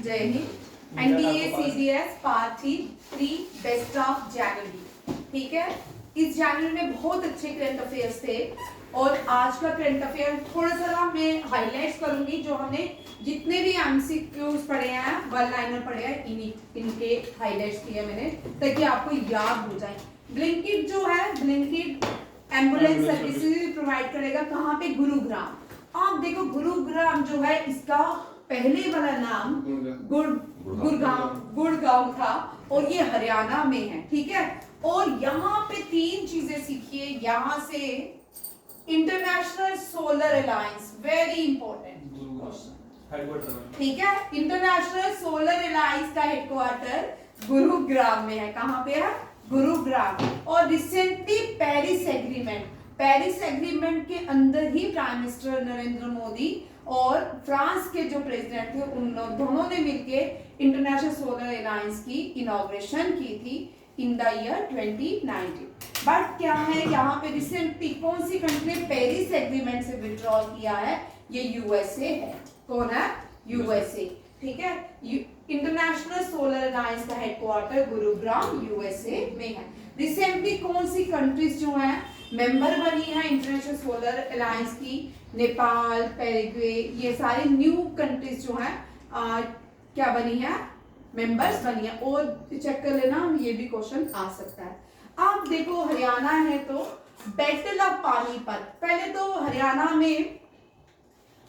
जय Hind. NDA CDS part 3 best of January. ठीक है, इस जनवरी में बहुत अच्छे करंट अफेयर्स थे और आज का करंट अफेयर थोड़ा सा मैं हाईलाइट करूंगी। जो हमने जितने भी एमसीक्यूज पढ़े हैं, वन लाइनर पढ़े हैं, इनके हाईलाइट्स किए मैंने ताकि आपको याद हो जाए। ब्लिंकिट जो है, ब्लिंकिट एम्बुलेंस सर्विसेज प्रोवाइड करेगा कहाँ पे? गुरुग्राम। आप देखो गुरुग्राम जो है, इसका पहले वाला नाम गुड़गांव था और ये हरियाणा में है। ठीक है, और यहाँ पे 3 चीजें सीखिए यहाँ से। International solar alliance, very important question. ठीक है, इंटरनेशनल सोलर अलायंस का हेडक्वार्टर गुरुग्राम में है। कहाँ पे है? गुरुग्राम। और रिसेंटली पेरिस एग्रीमेंट के अंदर ही प्राइम मिनिस्टर नरेंद्र मोदी और फ्रांस के जो प्रेसिडेंट थे उन दोनों ने मिलकर इंटरनेशनल सोलर अलायंस की इनॉग्रेशन की थी इन द ईयर 2019। बट क्या है यहाँ पे रिसेंटली कौन सी कंट्री ने पेरिस एग्रीमेंट से विड्रॉ किया है? ये यूएसए है। कौन है? यूएसए। ठीक है, इंटरनेशनल सोलर अलायंस का हेडक्वार्टर गुरुग्राम यूएसए में है। रिसेंटली कौन सी कंट्रीज जो हैं मेंबर बनी है इंटरनेशनल सोलर अलायंस की? नेपाल, पैराग्वे, ये सारे न्यू कंट्रीज जो हैं क्या बनी है? मेंबर्स बनी है। और चेक कर लेना, ये भी क्वेश्चन आ सकता है। आप देखो हरियाणा है तो बैटल ऑफ पानीपत, पहले तो हरियाणा में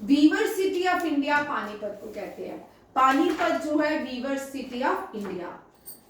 weaver city of India Panipat को कहते हैं। पानीपत जो है वीवर सिटी ऑफ इंडिया।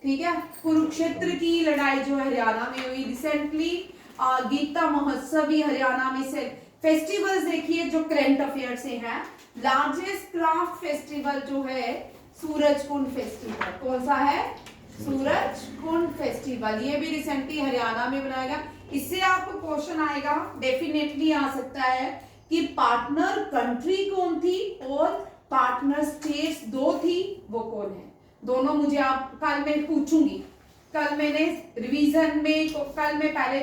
ठीक है, कुरुक्षेत्र की लड़ाई जो है हरियाणा में हुई। रिसेंटली गीता महोत्सव भी हरियाणा में से। फेस्टिवल्स देखिए जो करंट अफेयर से हैं। लार्जेस्ट क्राफ्ट फेस्टिवल जो है सूरजकुंड फेस्टिवल। कौन सा है? सूरजकुंड फेस्टिवल। ये भी रिसेंटली हरियाणा में बनाया गया। इससे आपको क्वेश्चन आएगा, डेफिनेटली आ सकता है कि पार्टनर कंट्री कौन थी और पार्टनर स्टेट्स 2 थी, वो कौन है? दोनों मुझे आप कल मैं पूछूंगी। कल मैंने रिवीजन में कल मैं पहले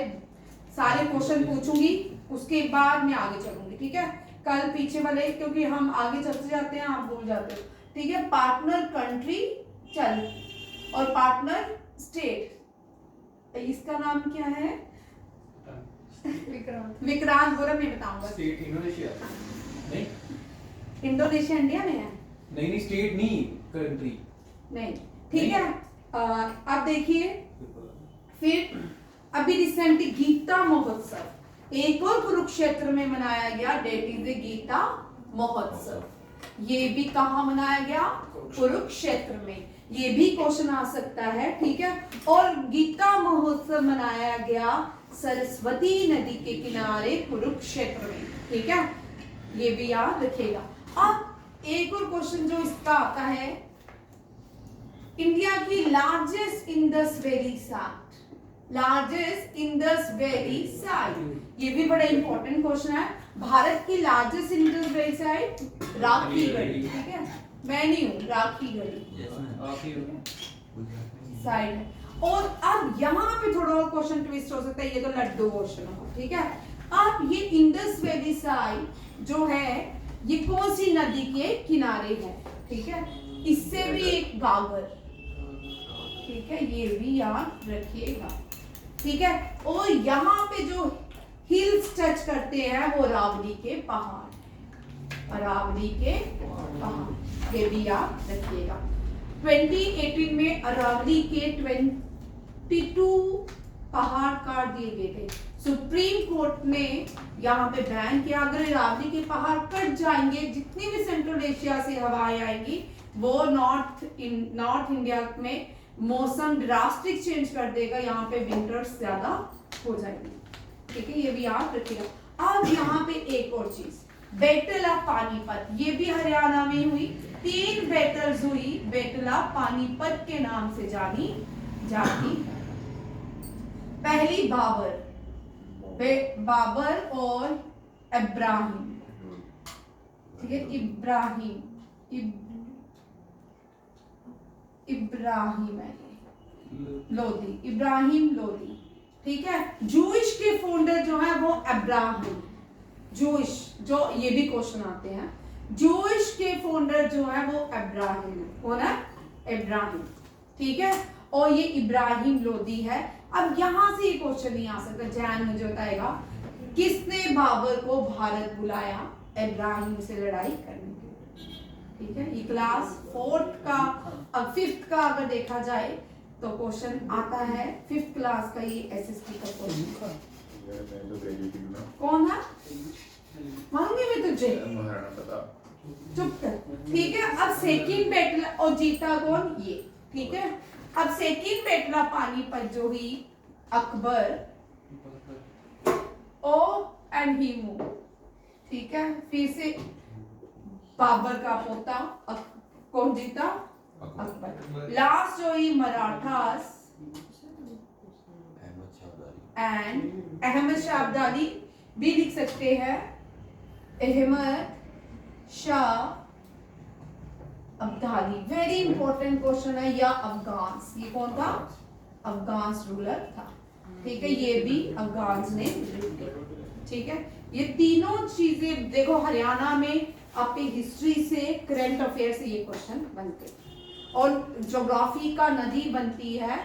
सारे क्वेश्चन पूछूंगी, उसके बाद मैं आगे चलूंगी। ठीक है, कल पीछे वाले क्योंकि हम आगे चलते जाते हैं आप भूल जाते हो। ठीक है, पार्टनर कंट्री चल और पार्टनर स्टेट, इसका नाम क्या है? विक्रांत बोला, मैं बताऊंगा। स्टेट इंडोनेशिया नहीं, इंडोनेशिया इंडिया में है? नहीं स्टेट नहीं, कंट्री नहीं। ठीक है, अब देखिए फिर अभी रिसेंटली गीता महोत्सव एक और कुरुक्षेत्र में मनाया गया। डेट इज गीता महोत्सव। ये भी कहाँ मनाया गया? कुरुक्षेत्र में। ये भी क्वेश्चन आ सकता है। ठीक है, और गीता महोत्सव मनाया गया सरस्वती नदी के किनारे कुरुक्षेत्र में। ठीक है, ये भी याद रखिएगा। अब एक और क्वेश्चन जो इसका आता है, इंडिया की largest Indus valley site, largest Indus valley site, ये भी बड़ा इंपॉर्टेंट क्वेश्चन है। भारत की largest Indus valley site Rakhi Garhi. ठीक है, मैं नहीं हूँ, राखी गढ़ी साइड है। और अब यहाँ पे थोड़ा और क्वेश्चन ट्विस्ट हो सकता है, ये तो लड्डू क्वेश्चन हो। ठीक है, अब ये इंडस वैली साइट जो है ये कौन सी नदी के किनारे है? ठीक है, इससे भी एक गागर। ठीक है, ये भी याद रखिएगा। ठीक है, और यहाँ पे जो हिल्स टच करते हैं वो अरावली के पहाड़, अरावली के पहाड़, ये भी याद रखिएगा। 2018 में अरावली के 22 पहाड़ काट दिए गए थे। सुप्रीम कोर्ट ने यहाँ पे बैन किया, अगर अरावली के पहाड़ कट जाएंगे, जितनी भी सेंट्रल एशिया से हवाएं आएंगी वो नॉर्थ इंडिया में मौसम ड्रास्टिक चेंज कर देगा। यहाँ पे विंटर्स ज्यादा हो जाएंगे। ठीक है, ये भी याद रखिएगा। अब यहाँ पे एक और चीज, बैटल ऑफ पानीपत, ये भी हरियाणा में हुई। 3 बैटल्स हुई, बैटल ऑफ पानीपत के नाम से जानी जाती है। पहली बाबर और इब्राहिम। ठीक है, इब्राहिम है लोधी, इब्राहिम लोधी। ठीक है, जूइश के फाउंडर जो है वो इब्राहिम जूइश, जो ये भी क्वेश्चन आते हैं। जूश के फाउंडर जो है वो इब्राहिम है, कौन है? इब्राहिम, ठीक है। और ये इब्राहिम लोदी है। अब यहां से ये क्वेश्चन नहीं आ सकता, जैन मुझे बताएगा किसने बाबर को भारत बुलाया इब्राहिम से लड़ाई करने के लिए, ठीक है। ये क्लास 4th का, अब 5th का अगर देखा जाए तो क्वेश्चन आता है 5th क्लास का, ये एसएसटी का क्वेश्चन। कौन है? मालूम है तुझे? महाराणा प्रताप। चुप कर, ठीक है। अब सेकंड बैटल और जीता कौन? ये, ठीक है। अब सेकंड बैटल पानीपत जो हुई, अकबर ओ एंड ही मूव, ठीक है। फिर से बाबर का पोता कौन जीता? अकबर। लास्ट जो हुई मराठास एंड अहमद शाह अब्दाली, भी लिख सकते हैं Ahmad Shah Abdali. Very important question है। या अफगान्स, ये कौन था? अफगान्स रूलर था, ठीक है। ये भी अफगान्स ने, ठीक है। ये तीनों चीजें देखो, हरियाणा में आपके हिस्ट्री से, करंट अफेयर से ये क्वेश्चन बनते। और ज्योग्राफी का नदी बनती है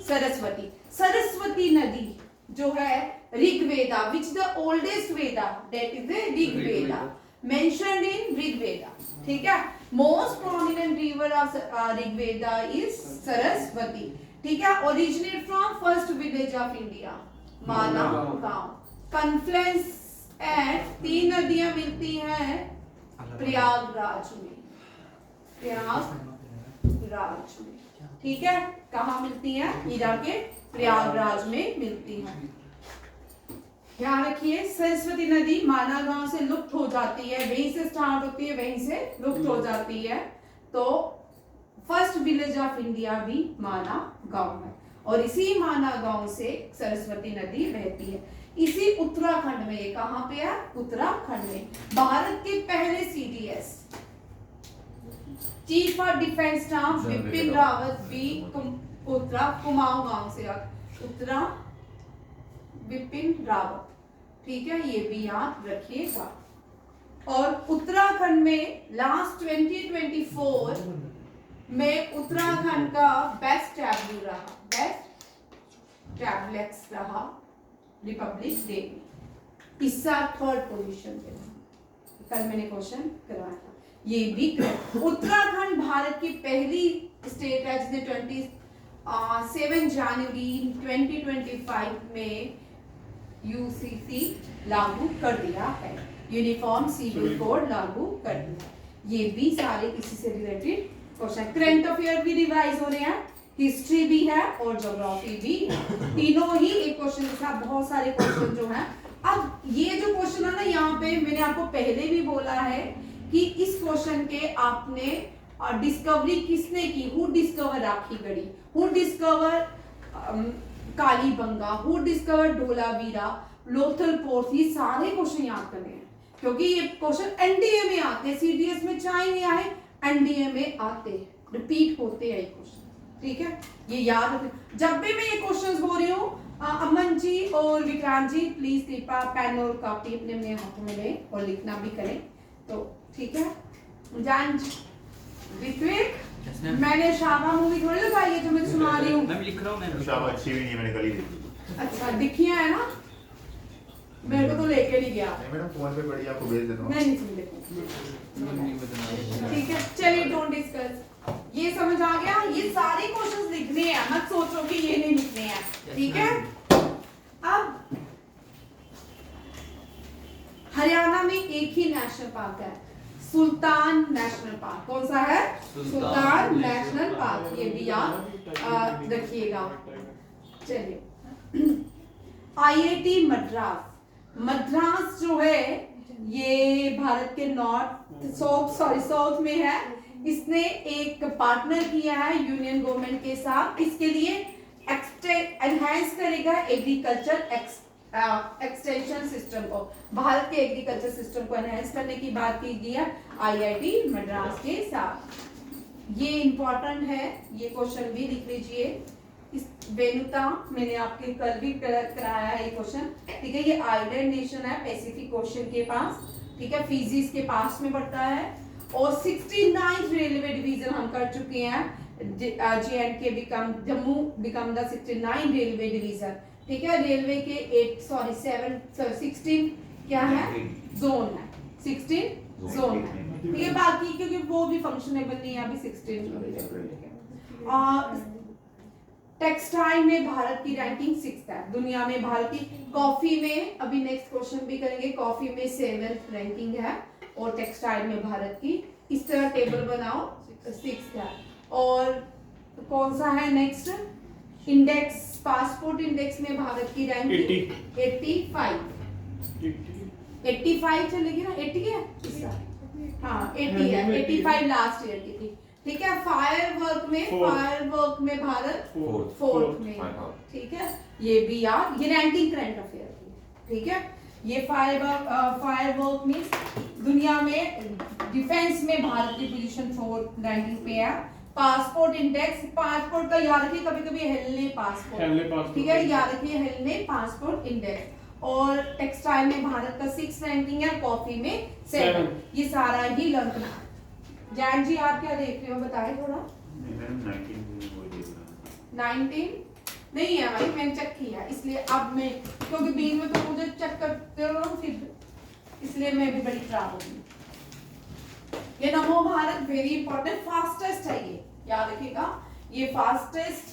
सरस्वती। सरस्वती नदी जो है Rigveda, which the oldest Veda, that is the Rigveda, mentioned in Rigveda, ठीक है। Most prominent river of Rigveda is Saraswati, ठीक है। Originate from first village of India, Mana गांव। कन्फ्लुएंस एट 3 नदियां मिलती हैं प्रयागराज में, प्रयागराज में, ठीक है। कहाँ मिलती हैं? हीरा के प्रयागराज में मिलती हैं। ध्यान रखिए, सरस्वती नदी माना गांव से लुप्त हो जाती है, वहीं से स्टार्ट होती है, वहीं से लुप्त हो जाती है। तो फर्स्ट विलेज ऑफ इंडिया भी माना गांव है, और इसी माना गांव से सरस्वती नदी बहती है। इसी उत्तराखंड में, ये कहाँ पे है? उत्तराखंड में। भारत के पहले CDS, chief of defence staff Bipin Rawat भी उत्तरा कुमाऊं गांव से, उत्तरा बिपिन रावत, ठीक है। ये भी याद रखिएगा। और उत्तराखंड में लास्ट 2024 में उत्तराखंड का बेस्ट टैब्लू रहा, बेस्ट टैबलेट्स रहा रिपब्लिक डे में। इस साल 3rd पोजीशन पे था, कल मैंने क्वेश्चन करवाया था। ये भी उत्तराखंड भारत की पहली स्टेट है जिसने 27 जनवरी 2025 में यूसीसी लागू कर दिया है, यूनिफॉर्म सिविल कोड लागू कर दिया। ये भी सारे इसी से रिलेटेड क्वेश्चन। करंट अफेयर भी रिवाइज हो रहे हैं, हिस्ट्री भी है और ज्योग्राफी भी है। तीनों ही एक क्वेश्चन के साथ बहुत सारे क्वेश्चन जो हैं। अब ये जो क्वेश्चन है ना, यहाँ पे मैंने आपको पहले भी बोला है कि इस क्वेश्चन के आपने डिस्कवरी किसने की, who discover Rakhigarhi, who discover Kalibanga, who discover Dholavira, Lothal port, ये सारे क्वेश्चन याद करने हैं, क्योंकि ये क्वेश्चन एनडीए में आते हैं। सीडीएस में चाहे नहीं आए, एनडीए में आते हैं, रिपीट होते हैं ये क्वेश्चन, ठीक है। ये याद रखें। जब भी मैं ये क्वेश्चन बोल रही हूँ, अमन जी और विक्रांत जी प्लीज कृपया पेन और कॉपी अपने अपने हाथों में लें और लिखना भी करें, तो ठीक है। जान ऋत्विक, मैंने शाबा मूवी थोड़ी लगाई है जो मैं सुना रही हूँ। मैं लिख रहा हूँ, मैं शाबा अच्छी भी नहीं है, मैंने कल ही देखी। अच्छा, दिखिया है ना, मेरे को तो लेके नहीं गया। नहीं मैडम, फोन पे पड़ी, आपको भेज देता हूँ। मैं नहीं सुन ठीक है, चलिए डोंट डिस्कस। ये समझ आ गया? ये सारे क्वेश्चंस लिखने हैं, मत सोचो कि ये नहीं लिखने हैं, ठीक है। अब हरियाणा में एक ही नेशनल पार्क है, सुल्तान नेशनल पार्क। कौन सा है? सुल्तान नेशनल पार्क। ये भी याद रखिएगा। चलिए, आईआईटी मद्रास, मद्रास जो है ये भारत के साउथ में है। इसने एक पार्टनर किया है यूनियन गवर्नमेंट के साथ, इसके लिए एनहांस करेगा एग्रीकल्चर एक्सटेंशन सिस्टम को, भारत के एग्रीकल्चर सिस्टम को एनहांस करने की बात की गई है आईआईटी मद्रास के साथ। ये इंपॉर्टेंट है, ये क्वेश्चन भी लिख लीजिए। इस वेनुता मैंने आपके कल भी कराया है ये क्वेश्चन, ठीक है। ये आइलैंड नेशन है पैसिफिक ओशन के पास, ठीक है, फिजी इसके पास में पड़ता है। और 69th रेलवे डिवीजन हम कर चुके हैं, J&K become Jammu become the 69 railway division, ठीक है। रेलवे के 16 क्या है, जोन है, 16 जोन है, ठीक है। बाकी क्योंकि वो भी फंक्शनेबल नहीं है अभी 16। और टेक्सटाइल में भारत की रैंकिंग 6th है दुनिया में। भारत की कॉफी में अभी नेक्स्ट क्वेश्चन भी करेंगे, कॉफी में 7th रैंकिंग है और टेक्सटाइल में भारत की, इस तरह टेबल बनाओ, 6th है। और कौन सा है नेक्स्ट, इंडेक्स, पासपोर्ट इंडेक्स में भारत की रैंकिंग 85 चलेगी ना, 80 है इसका, हाँ 80 है, 85 लास्ट ईयर की थी, ठीक है। फायरवर्क में भारत 4th में, ठीक है। ये भी यार, ये रैंकिंग करंट अफेयर की, ठीक है। ये फायरवर्क में दुनिया में डिफेंस में भारत की पोजीशन 4th रैंकिंग पे है। पासपोर्ट इंडेक्स, पासपोर्ट का याद रखिए, कभी कभी हेलने पासपोर्ट, ठीक है, याद रखिए हेलने पासपोर्ट इंडेक्स। और टेक्सटाइल में भारत का 6th रैंकिंग है, कॉफी में 7। ये सारा ही लर्न करना है। जैन जी आप क्या देख रहे हो, बताएं थोड़ा। 19 नहीं है भाई, मैंने चेक किया, इसलिए अब मैं, क्योंकि बीच में तो मुझे चेक करते रहो फिर, इसलिए मैं भी बड़ी खराब हो गई। ये नमो भारत वेरी इंपॉर्टेंट, फास्टेस्ट है, ये याद रखिएगा, ये फास्टेस्ट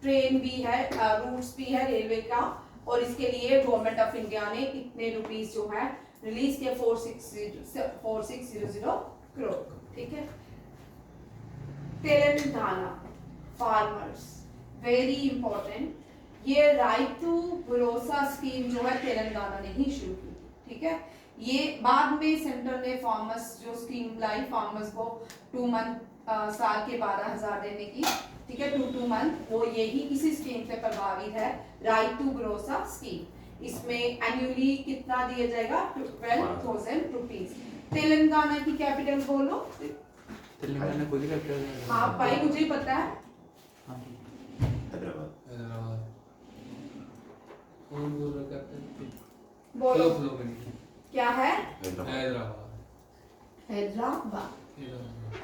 ट्रेन भी है, रूट्स भी है रेलवे का। और इसके लिए गवर्नमेंट ऑफ इंडिया ने इतने रुपीस जो है रिलीज किया, 4600 करोड़, ठीक है। तेलंगाना फार्मर्स वेरी इंपॉर्टेंट, ये राइट टू भरोसा स्कीम जो है तेलंगाना ने ही शुरू की, ठीक है। ये बाद में सेंटर ने फार्मर्स जो स्कीम लाई, फार्मर्स को 2 मंथ साल के 12,000 देने की, ठीक है, 2 मंथ, वो यही इसी स्कीम से प्रभावित है, राइट टू भरोसा स्कीम। इसमें एनुअली कितना दिया जाएगा, 12,000 रुपीज। तेलंगाना की कैपिटल बोलो। तेलंगाना कोई कैपिटल है? हाँ भाई मुझे ही पता है, हैदराबाद। कौन बोल रहा कैपिटल? बोलो फ्लो में क्या है, हैदराबाद। हैदराबाद।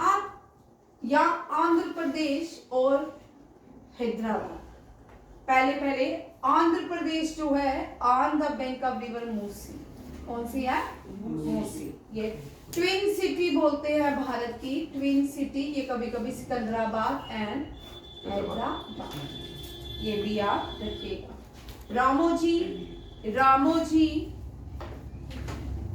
आप या आंध्र प्रदेश और हैदराबाद, पहले आंध्र प्रदेश जो है on the bank of river Musi, कौन सी है, मूसी। ये ट्विन सिटी बोलते हैं भारत की, ट्विन सिटी, ये कभी कभी सिकंदराबाद एंड हैदराबाद, ये भी याद रखिएगा। Ramoji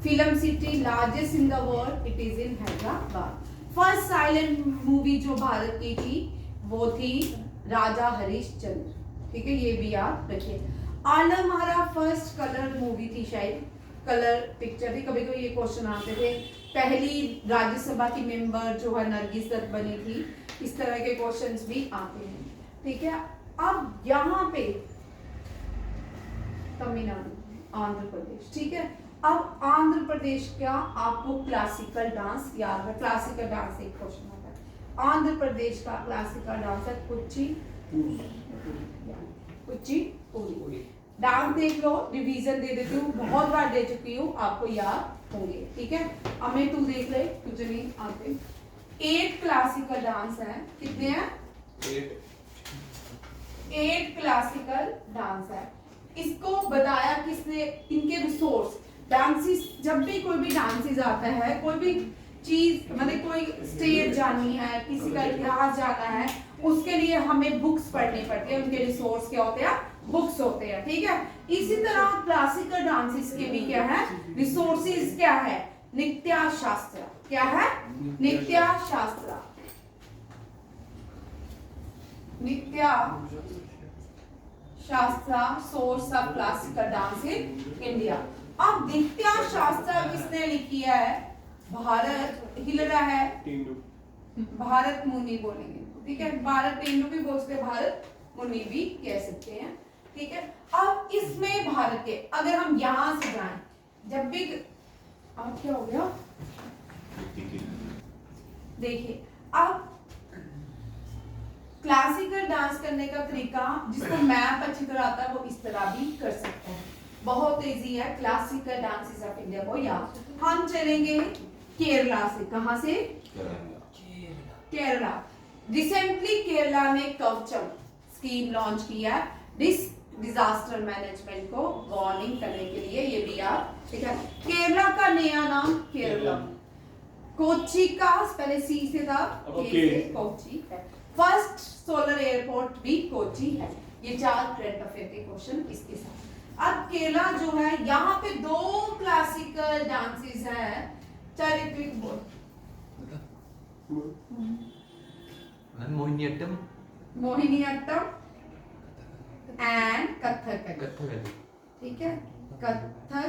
film city largest in the world, it is in Hyderabad. First silent movie जो भारत की थी वो थी राजा हरिश्चंद्र, ठीक है, ये भी याद रखिए। Alam Ara first colour movie थी, शायद कलर पिक्चर थी, कभी कभी ये क्वेश्चन आते थे। पहली राज्यसभा की मेंबर जो है नरगिस दत्त बनी थी, इस तरह के क्वेश्चंस भी आते हैं, ठीक है। अब यहाँ पे तमिलनाडु, आंध्र प्रदेश, ठीक है। अब आंध्र प्रदेश का आपको क्लासिकल डांस याद है, क्लासिकल डांस एक क्वेश्चन आता है। आंध्र प्रदेश का क्लासिकल डांस है कुचिपुड़ी। डांस देख लो, रिवीजन दे देती हूँ, बहुत बार दे चुकी हूँ, आपको याद होंगे, ठीक है। अमे तू देख ले, तुझे नहीं आते। 8 क्लासिकल डांस है, कितने हैं, 8 क्लासिकल डांस है। इसको बताया किसने, इनके रिसोर्स, डांसेस, जब भी कोई भी डांसेस आता है, कोई भी चीज, मतलब कोई स्टेट जानी है, किसी का इतिहास जाना है, उसके लिए हमें बुक्स पढ़नी पड़ती है, उनके रिसोर्स क्या होते हैं, बुक्स होते हैं, ठीक है। इसी तरह क्लासिकल डांसेस के भी क्या है, रिसोर्सेज क्या है, नित्य शास्त्र, क्या है, नित्य शास्त्र, source of classical dance in India. अब नित्य शास्त्र किसने लिखी है, भारत, हिल रहा है, भारत मुनि बोलेंगे, ठीक है, भारत तेंदु भी बोलते हैं, भारत मुनि भी कह सकते हैं, ठीक है। अब इसमें भारत के, अगर हम यहां से जाएं, जब भी, अब क्या हो गया, देखिए, अब क्लासिकल डांस करने का तरीका, जिसको मैप अच्छी तरह आता है वो इस तरह भी कर सकते हैं, बहुत इजी है। क्लासिकल डांसेस ऑफ इंडिया को याद हम चलेंगे केरला से। कहां से? केरला। रिसेंटली केरला ने कवचम स्कीम लॉन्च किया डिजास्टर मैनेजमेंट को वार्निंग करने के लिए। ये भी आप ठीक है। केरला का नया नाम केरलम। कोच्चि का पहले सी से था, के से कोच्चि है। फर्स्ट सोलर एयरपोर्ट भी कोच्चि है। ये 4 करंट अफेयर के क्वेश्चन इसके साथ। अब केरला जो है, यहाँ पे 2 क्लासिकल डांसेस हैं। चारित्रिक बोल मोहिनीअट्टम मोहिनीअट्टम एंड कथकली। कथकली। ठीक है, कथकली।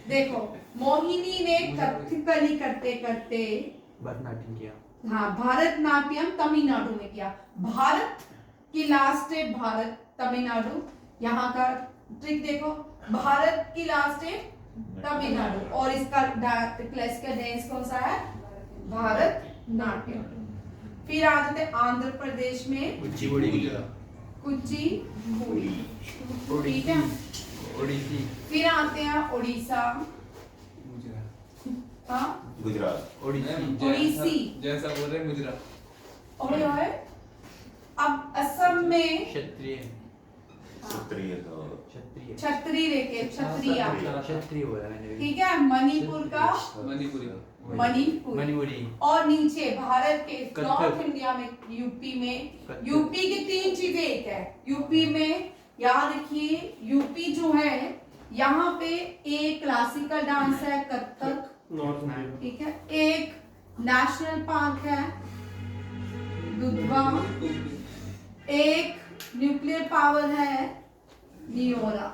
देखो, मोहिनी ने कथकली करते करते भरतनाट्यम किया। हाँ, भरतनाट्यम तमिलनाडु में किया। भारत की लास्ट है भारत, तमिलनाडु। यहाँ का ट्रिक देखो, भारत की लास्ट है तमिलनाडु, और इसका क्लासिकल डांस कौन सा है? भारतनाट्यम। फिर आ जाते आंध्र प्रदेश में कुचिपुड़ी। कुचिपुड़ी। ठीक है। ओडिसी। फिर आते हैं उड़ीसा। हाँ, गुजरात। ओडिसी। जैसा बोल रहे हैं गुजरात। और अब असम में क्षत्रिय। क्षत्रिय तो क्षत्रिय। छतरी लेके छतरिया। क्षत्रिय बोला मैंने। ठीक है। मणिपुर का मणिपुरी। मणिपुरी। और नीचे भारत के कथक। नॉर्थ इंडिया में यूपी में, कथक। यूपी की 3 चीजें एक है। यूपी में याद रखिए, यूपी जो है यहाँ पे एक क्लासिकल डांस है कथक। ठीक है। एक नेशनल पार्क है दुधवा। एक न्यूक्लियर पावर है नियोरा।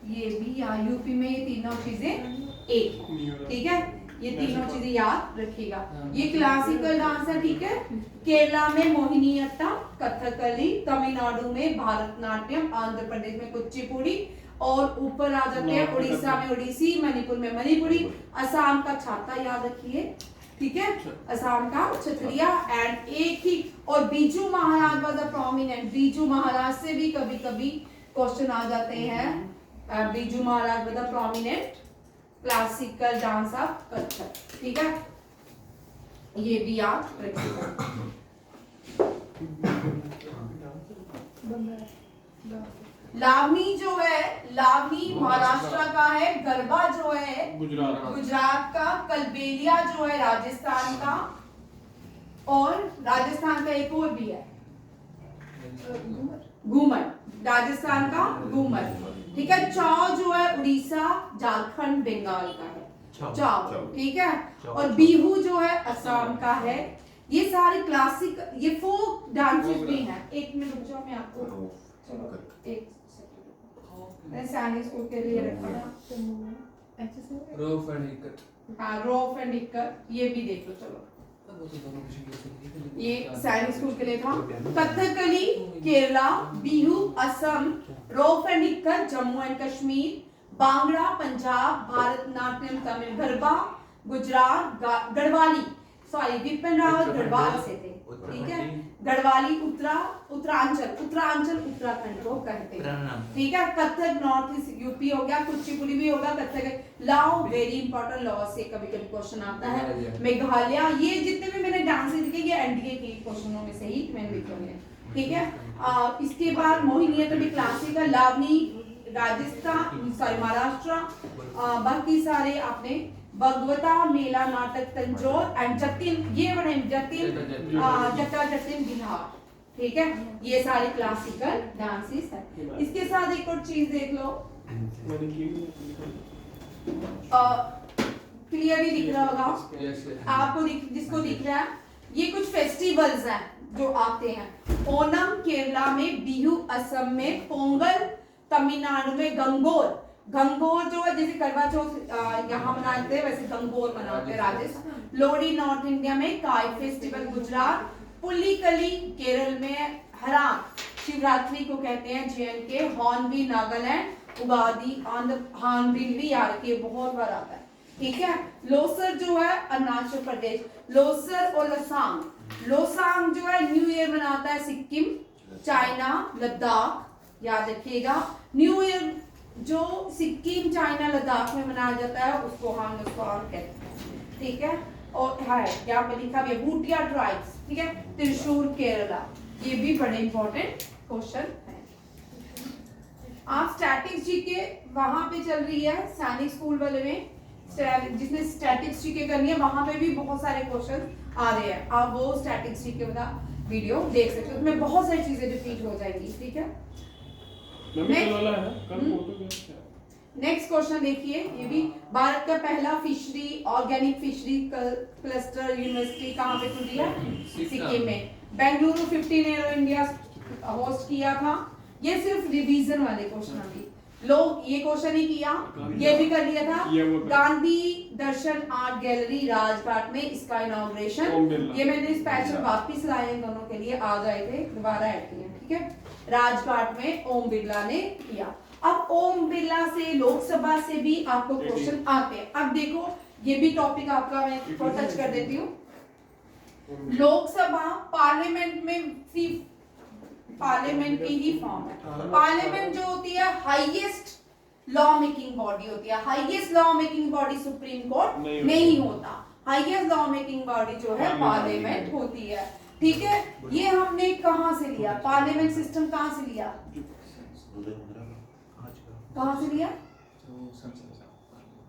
ये भी यहाँ यूपी में ये तीनों चीजें एक। ठीक है, ये तीनों चीजें याद रखिएगा। ये क्लासिकल डांस है। ठीक है। केरला में मोहिनीअट्टम, कथकली, तमिलनाडु में भरतनाट्यम, आंध्र प्रदेश में कुचिपुड़ी, और ऊपर आ जाते हैं उड़ीसा में ओडिसी, मणिपुर में मणिपुरी, असम का छाता याद रखिए। ठीक है, असम का क्षत्रिया। एंड एक ही, और Birju Maharaj was a prominent. Birju Maharaj से भी कभी कभी क्वेश्चन आ जाते हैं। Birju Maharaj was a prominent classical dance of Kathak. ठीक है, ये भी याद रखिएगा। लावनी जो है, लावनी महाराष्ट्र का है। गरबा जो है गुजरात का। कलबेलिया जो है राजस्थान का, और राजस्थान का एक और भी है घूमर, राजस्थान का घूमर। ठीक है। चाव जो है उड़ीसा, झारखंड, बंगाल का है चाव। ठीक है। और बिहू जो है असम का है। ये सारे क्लासिक, ये फोक डांसेस भी हैं। एक मिनट रुक जाओ, मैं आपको चलो एक मैं सैनिक स्कूल के लिए रखा था। रोफ एंड हिकट। हाँ, रोफ एंड हिकट, ये भी देख लो। चलो, ये सैनिक स्कूल के लिए था। Kathakali Kerala, Bihu Assam, Rouf and Hikat Jammu and Kashmir, Bhangra Punjab, Bharatanatyam Tamil, Garba Gujarat, Garhwali sorry Vipin Rawat Garhwal से थे। ठीक है। गढ़वाली उत्तरांचल उत्तराखंड को कहते हैं। ठीक है। कथक नॉर्थ ईस्ट यूपी हो गया, कुचिपुड़ी भी होगा, कथक। लाओ वेरी इंपॉर्टेंट, लाओ से कभी कभी क्वेश्चन आता है। मेघालय, ये जितने भी मैंने डांस लिखे ये एनडीए के क्वेश्चनों में से ही मैंने लिखे हैं। ठीक है। इसके बाद मोहिनीअट्टम भी क्लासिकल, लावनी राजस्थान सॉरी महाराष्ट्र, बाकी सारे आपने भगवता मेला नाटक तंजौर एंड जतिन, ये बने जतिन बिहार। ठीक है। ये सारे क्लासिकल डांसेस है। इसके साथ एक और चीज देख लो, क्लियरली दिख रहा होगा आपको, जिसको दिख रहा है। ये कुछ फेस्टिवल्स हैं जो आते हैं। ओनम केरला में, बिहू असम में, पोंगल तमिलनाडु में, गंगोर जो है जैसे करवा चौथ यहाँ मनाते हैं वैसे गंगोर मनाते हैं राजस्थान। लोहड़ी नॉर्थ इंडिया में, काई फेस्टिवल गुजरात, पुलिकली केरल में, हराम शिवरात्रि को कहते हैं JNK, hornbill Nagaland, Ugadi Andhra, hornbill भी यार के बहुत बार आता है। ठीक है। लोसर जो है अरुणाचल प्रदेश, लोसर और लोसांग जो है न्यू ईयर मनाता है सिक्किम, चाइना, लद्दाख याद रखिएगा। न्यू ईयर जो सिक्किम चाइना लद्दाख में मनाया जाता है उसको हम नुस्वार कहते हैं, ठीक है। और है यहाँ पे लिखा भी है भूटिया ट्राइब्स, ठीक है, त्रिशूर केरला, ये भी बड़े इंपॉर्टेंट क्वेश्चन है। आप स्टैटिक्स जीके वहां पे चल रही है सैनिक स्कूल वाले में, जिसने स्टैटिक्स जीके करनी है वहां पे भी बहुत सारे क्वेश्चन आ रहे हैं, आप वो स्टैटिक्स जीके वाला वीडियो देख सकते हो, उसमें बहुत सारी चीजें रिपीट हो जाएंगी, ठीक है। नेक्स्ट क्वेश्चन देखिए, ये भी भारत का पहला fishery organic fishery cluster university कहाँ पे खुली है? सिक्किम में। बेंगलुरु 15 एरो इंडिया होस्ट किया था। ये सिर्फ रिवीजन वाले क्वेश्चन अभी लोग ये क्वेश्चन ही किया, ये भी कर लिया था। गांधी दर्शन आर्ट गैलरी राजघाट में इसका इनॉग्रेशन, ये मैंने स्पेशल वापस लाए हैं दोनों के लिए, आ गए थे दोबारा ऐड किए, ठीक है। राजघाट में ओम बिरला ने किया। अब ओम बिरला से लोकसभा से भी आपको क्वेश्चन आते हैं। अब देखो ये भी टॉपिक आपका मैं थोड़ा टच कर देती हूँ। लोकसभा पार्लियामेंट में सिर्फ पार्लियामेंट की ही फॉर्म है। पार्लियामेंट जो होती है हाईएस्ट लॉ मेकिंग बॉडी होती है। Highest law making body supreme court नहीं होता। हाईएस्ट लॉ मेकिंग बॉडी जो है पार्लियामेंट होती है, ठीक है। ये हमने कहां से लिया? पार्लियामेंट सिस्टम कहां से लिया? कहां से लिया?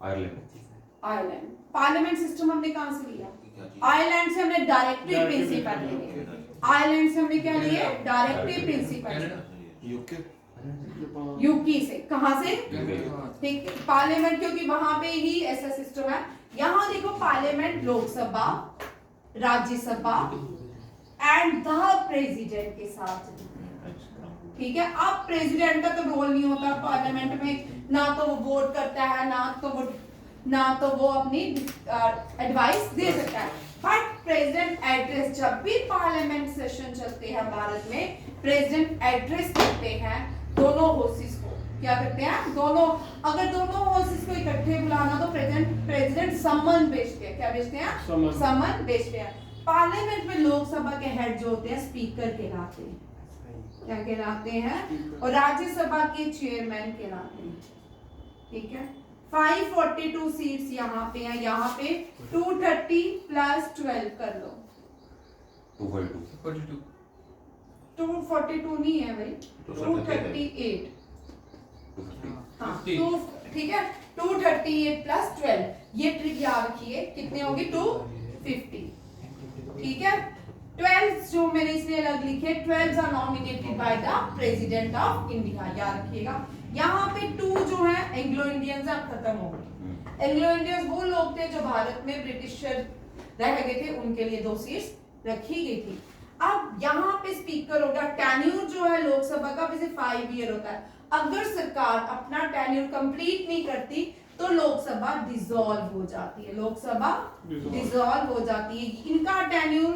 आयरलैंड। पार्लियामेंट सिस्टम हमने कहां से लिया? आयरलैंड से हमने डायरेक्टिव प्रिंसिपल लिए। आयरलैंड से हमने क्या लिए? Directive principle. यूके से। कहां से? ठीक। पार्लियामेंट क्योंकि वहां पे ही ऐसा सिस्टम है। यहाँ देखो parliament Lok Sabha, Rajya Sabha and the president के साथ, ठीक है। अब प्रेसिडेंट का तो रोल नहीं होता पार्लियामेंट में, ना तो वो वोट करता है, ना तो वो अपनी एडवाइस दे सकता है। बट प्रेसिडेंट एड्रेस, जब भी पार्लियामेंट सेशन चलते हैं भारत में, प्रेसिडेंट एड्रेस करते हैं दोनों हाउसेस को। क्या करते हैं? दोनों, अगर दोनों हाउसेस को इकट्ठे बुलाना तो प्रेसिडेंट समन भेजते हैं। क्या भेजते हैं? समन भेजते हैं। पार्लियामेंट में लोकसभा के हेड जो होते हैं स्पीकर कहलाते हैं। क्या कहलाते हैं? और राज्यसभा के चेयरमैन कहलाते हैं, ठीक है। 542 सीट्स यहाँ पे हैं। यहाँ पे 230 प्लस 12 कर लो। 242 नहीं है भाई, 238। हाँ, ठीक है। 238 प्लस 12, ये ट्रिक याद रखिए, कितने होगी? 250, ठीक है। 12 जो मैंने इसलिए अलग लिखे, 12 are nominated by the president of India, याद रखिएगा। यहाँ पे 2 जो है एंग्लो इंडियंस अब खत्म हो गए। एंग्लो इंडियंस वो लोग थे जो भारत में ब्रिटिशर रह गए थे, उनके लिए 2 सीट्स रखी गई थी। अब यहाँ पे स्पीकर हो गया। टेन्यूर जो है लोकसभा का वैसे 5 ईयर होता है। अगर सरकार अपना टेन्यूर कंप्लीट नहीं करती तो लोकसभा डिसॉल्व हो जाती है। लोकसभा डिसॉल्व हो जाती है। इनका टेन्यूर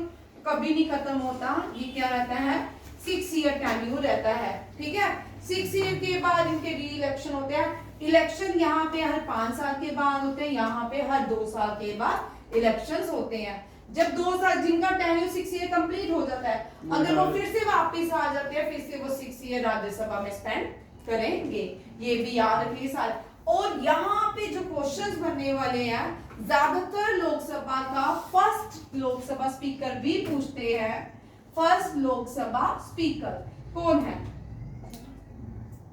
कभी नहीं खत्म होता। ये क्या रहता है? 6 ईयर टेन्यूर रहता है, ठीक है। 6 ईयर के बाद इनके री इलेक्शन होते हैं। इलेक्शन यहाँ पे हर 5 साल के बाद होते हैं, यहाँ पे हर 2 साल के बाद इलेक्शंस होते हैं। जब 2 साल जिनका टेन्यूर 6 ईयर कंप्लीट हो जाता है, अगर वो फिर से वापस आ जाते हैं, फिर से वो 6 ईयर राज्यसभा में स्पेंड करेंगे। ये भी याद रखिए साल। और यहाँ पे जो क्वेश्चंस बनने वाले हैं, ज्यादातर लोकसभा का फर्स्ट लोकसभा स्पीकर भी पूछते हैं। फर्स्ट लोकसभा स्पीकर कौन है?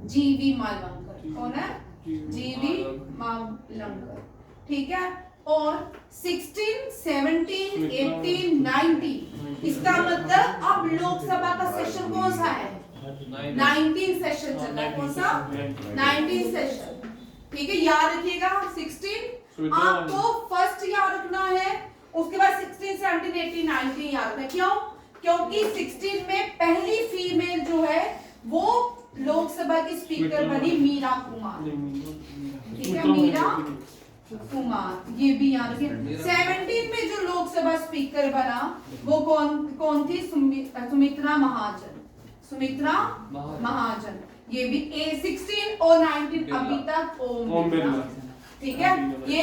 जीवी मालवंकर। कौन है? जीवी मालवंकर, ठीक है। और 16, 17, 18, 19, इसका मतलब अब लोकसभा का सेशन कौन सा है? 19 सेशन चल रहा है। कौन सा? 19 सेशन, ठीक है। याद रखिएगा 16 आपको फर्स्ट याद रखना है, उसके बाद 16, 17, 18, 19 याद रखना। क्यों? क्योंकि 16 में पहली फीमेल जो है वो लोकसभा की स्पीकर बनी मीरा कुमार, ठीक है। मीरा कुमार, ये भी याद रखिए। 17 में जो लोकसभा स्पीकर बना वो कौन थी? सुमित्रा महाजन। सुमित्रा महाजन, ये भी 16 और 19 अभी तक ओम बिरला, ठीक है। ये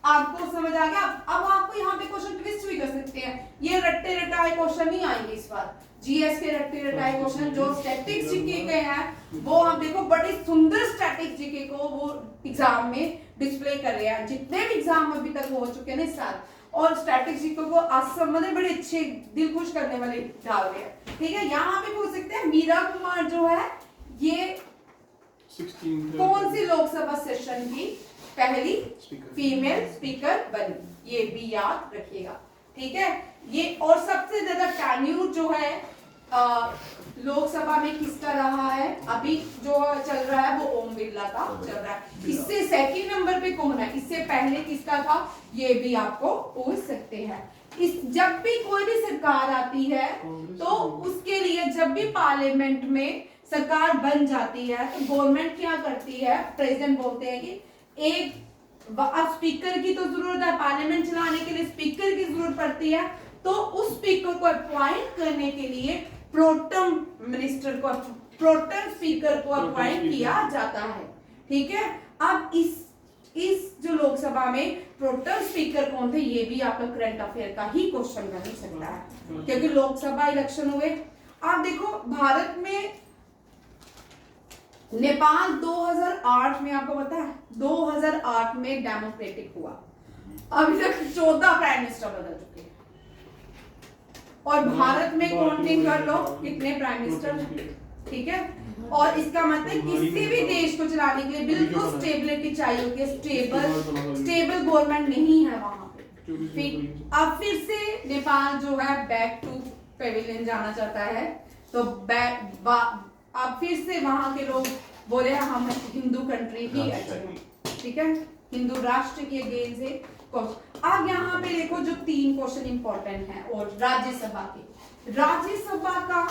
आपको समझ आ गया। अब आपको यहाँ पे क्वेश्चन ट्विस्ट भी कर सकते हैं। ये रट्टे रटा टाइप क्वेश्चन नहीं आएंगे इस बार। जीएस के रेक्टेरियर टाइप क्वेश्चन जो स्टैटिक्स जीके के हैं वो हम देखो बड़ी सुंदर स्टैटिक्स जीके को वो एग्जाम में डिस्प्ले कर रहे हैं। जितने भी एग्जाम अभी तक हो चुके हैं ना इस साल, और स्टैटिक्स जीके को मतलब बड़े अच्छे दिल खुश करने वाले डाल रहे हैं। ठीक है, यहाँ पे पूछ सकते हैं मीरा कुमार जो है ये 16 कौन सी लोकसभा सेशन की पहली फीमेल स्पीकर बनी, ये भी याद रखिएगा। ठीक है, ये और सबसे ज्यादा टेन्यूर जो है लोकसभा में किसका रहा है अभी जो चल रहा है वो ओम बिरला का चल रहा है। इससे सेकंड नंबर पे कौन है, इससे पहले किसका था, ये भी आपको पूछ सकते हैं। इस जब भी कोई भी सरकार आती है तो उसके लिए जब भी पार्लियामेंट में सरकार बन जाती है तो गवर्नमेंट क्या करती है, प्रेसिडेंट बोलते हैं कि एक अब स्पीकर की तो जरूरत है, पार्लियामेंट चलाने के लिए स्पीकर की जरूरत पड़ती है, तो उस स्पीकर को अपॉइंट करने के लिए प्रोटम मिनिस्टर को, प्रोटम स्पीकर को अपॉइंट किया जाता है। ठीक है, अब इस जो लोकसभा में प्रोटम स्पीकर कौन थे, ये भी आपका करंट अफेयर का ही क्वेश्चन बन सकता है क्योंकि लोकसभा इलेक्शन हुए। आप देखो भारत में नेपाल 2008 में, आपको पता है 2008 में डेमोक्रेटिक हुआ, अभी तक 14 प्राइम मिनिस्टर बदल चुके हैं। और भारत में काउंटिंग कर लो कितने प्राइम मिनिस्टर। ठीक है, और इसका मतलब किसी भी देश को चलाने के लिए बिल्कुल स्टेबिलिटी चाहिए होती है, स्टेबल गवर्नमेंट नहीं है वहां पे। अब फिर से नेपाल जो है बैक टू पेविलियन जाना चाहता है, तो अब फिर से वहां के लोग बोले हम हिंदू कंट्री ही अच्छे। ठीक है, हिंदू राष्ट्र के अगेंस्ट से। अब यहाँ पे देखो जो 3 क्वेश्चन इंपॉर्टेंट हैं और राज्यसभा के, राज्यसभा का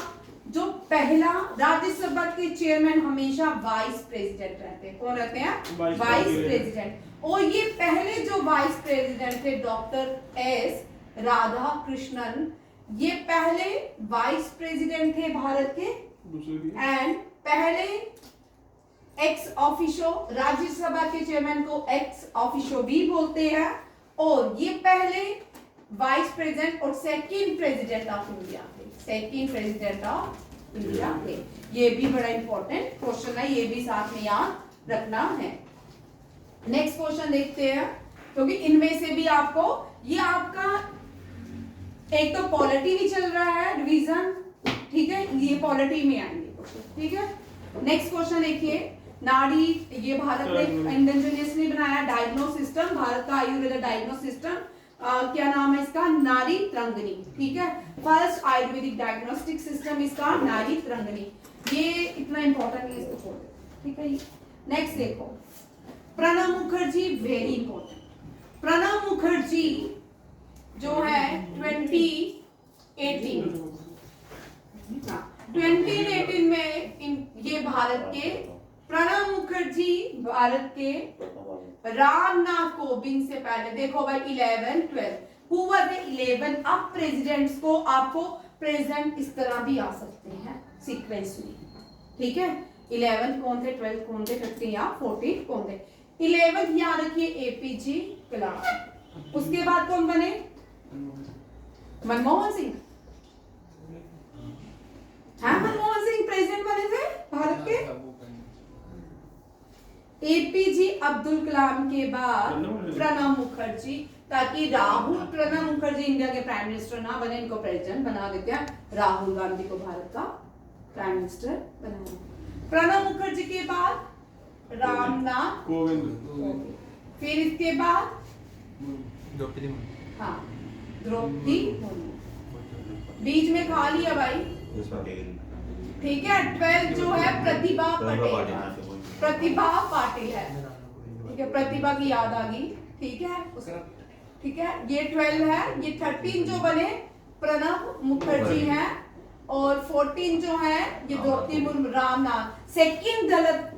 जो पहला, राज्यसभा के चेयरमैन हमेशा वाइस प्रेसिडेंट रहते हैं। कौन रहते हैं, वाइस प्रेसिडेंट। और ये पहले जो वाइस प्रेसिडेंट थे डॉक्टर एस राधा कृष्णन, ये पहले वाइस प्रेसिडेंट थे भारत के, एंड पहले एक्स ऑफिशियो, राज्यसभा के चेयरमैन को एक्स ऑफिशियो भी बोलते हैं, और ये पहले वाइस प्रेसिडेंट और सेकंड प्रेसिडेंट ऑफ इंडिया थे, सेकंड प्रेसिडेंट ऑफ इंडिया थे। ये भी बड़ा इंपॉर्टेंट क्वेश्चन है, ये भी साथ में याद रखना है। नेक्स्ट क्वेश्चन देखते हैं, क्योंकि इनमें से भी आपको, ये आपका एक तो पॉलिटी भी चल रहा है रिवीजन, ठीक है, ये पॉलिटी में आएंगे क्वेश्चन। ठीक है, नेक्स्ट क्वेश्चन देखिए, नाड़ी, ये भारत ने इंडिजिनियसली बनाया डायग्नोस सिस्टम, भारत का आयुर्वेद डायग्नोस सिस्टम, क्या नाम है इसका, नारी त्रंगनी। ठीक है, फर्स्ट आयुर्वेदिक डायग्नोस्टिक सिस्टम इसका नारी त्रंगनी। ये इतना इंपॉर्टेंट है, इसको छोड़ दो। ठीक है, नेक्स्ट देखो, प्रणब मुखर्जी, वेरी इंपॉर्टेंट। प्रणब मुखर्जी जो है 2018 में ये भारत के, प्रणब मुखर्जी भारत के रामनाथ कोविंद से पहले, देखो भाई 11, 12 हु वर द 11 अब प्रेसिडेंट्स को आपको प्रेजेंट इस तरह भी आ सकते हैं सीक्वेंस में। ठीक है, 11 कौन थे, 12 कौन थे, 13 या 14 कौन थे। 11 याद रखिए एपीजे कलाम, उसके बाद कौन बने, मनमोहन सिंह। हाँ, मनमोहन सिंह प्रेसिडेंट बने थे भारत के। एपीजे अब्दुल कलाम के बाद प्रणब मुखर्जी, ताकि राहुल, प्रणब मुखर्जी इंडिया के प्राइम मिनिस्टर ना बने, इनको प्रेसिडेंट बना देते हैं, राहुल गांधी को भारत का प्राइम मिनिस्टर बनाया। प्रणब मुखर्जी के बाद रामनाथ कोविंद, फिर इसके बाद द्रौपदी मुर्मू, हाँ द्रौपदी मुर्मू, बीच में खा लिया भाई। ठीक है, 12 जो है प्रतिभा पटेल, प्रतिभा पाटिल है। ठीक है, प्रतिभा की याद आ गई। ठीक है, ठीक है, ये 12 है। ये 13 जो बने प्रणब मुखर्जी है, और 14 जो है ये Draupadi Murmu, Ramnath, second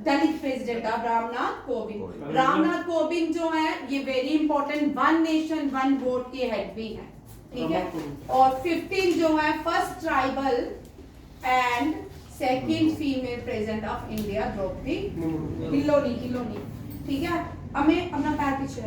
Dalit president of Ramnath Kovind. Ramnath Kovind जो है ये वेरी इंपॉर्टेंट, 1 नेशन 1 वोट के हेड भी है। ठीक है, और 15 जो है first tribal and second female president of India Draupadi हिलोनी। ठीक है, हमें अपना पैर पीछे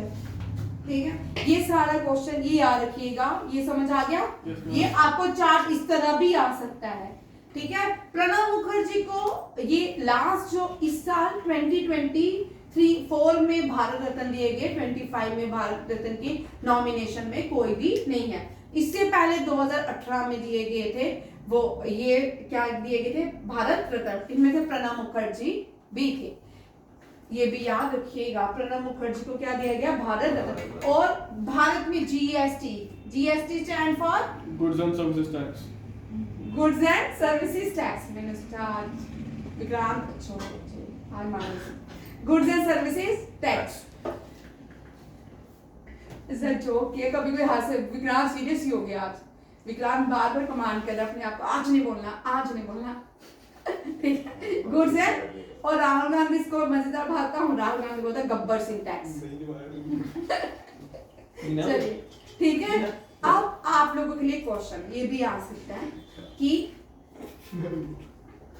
ठीक है, ये सारा क्वेश्चन ये याद रखिएगा, ये समझ आ गया। Yes, ma'am. ये आपको चार्ट इस तरह भी आ सकता है, ठीक है। प्रणब मुखर्जी को ये लास्ट जो इस साल 2023-4 में भारत रत्न दिए गए, 25 में भारत रत्न की नॉमिनेशन में कोई भी नहीं है। इससे पहले 2018 में दिए गए थे, वो ये क्या दिए गए थे, भारत रत्न, इनमें से प्रणब मुखर्जी भी थे। ये भी याद रखिएगा, प्रणब मुखर्जी को क्या दिया गया, भारत रत्न। और भारत में GST stand for Goods and services tax. Goods and services tax. मैंने स्टार्ट विक्रांत छोड़ो, हाय मानस, गुड्स एंड सर्विसेज टैक्स। इसका जोक किया, कभी कोई हंसे, विक्रांत सीरियस ही हो गया आज। विक्रांत बार बार कमांड कर रहा है अपने आप को, आज नहीं बोलना, आज नहीं बोलना, ठीक है। गुड्स एंड, और राहुल गांधी इसको मजेदार भागता हूँ, राहुल गांधी बोलता है गब्बर सिंह टैक्स। चलिए ठीक है। अब आप लोगों के लिए क्वेश्चन ये भी आ सकता है कि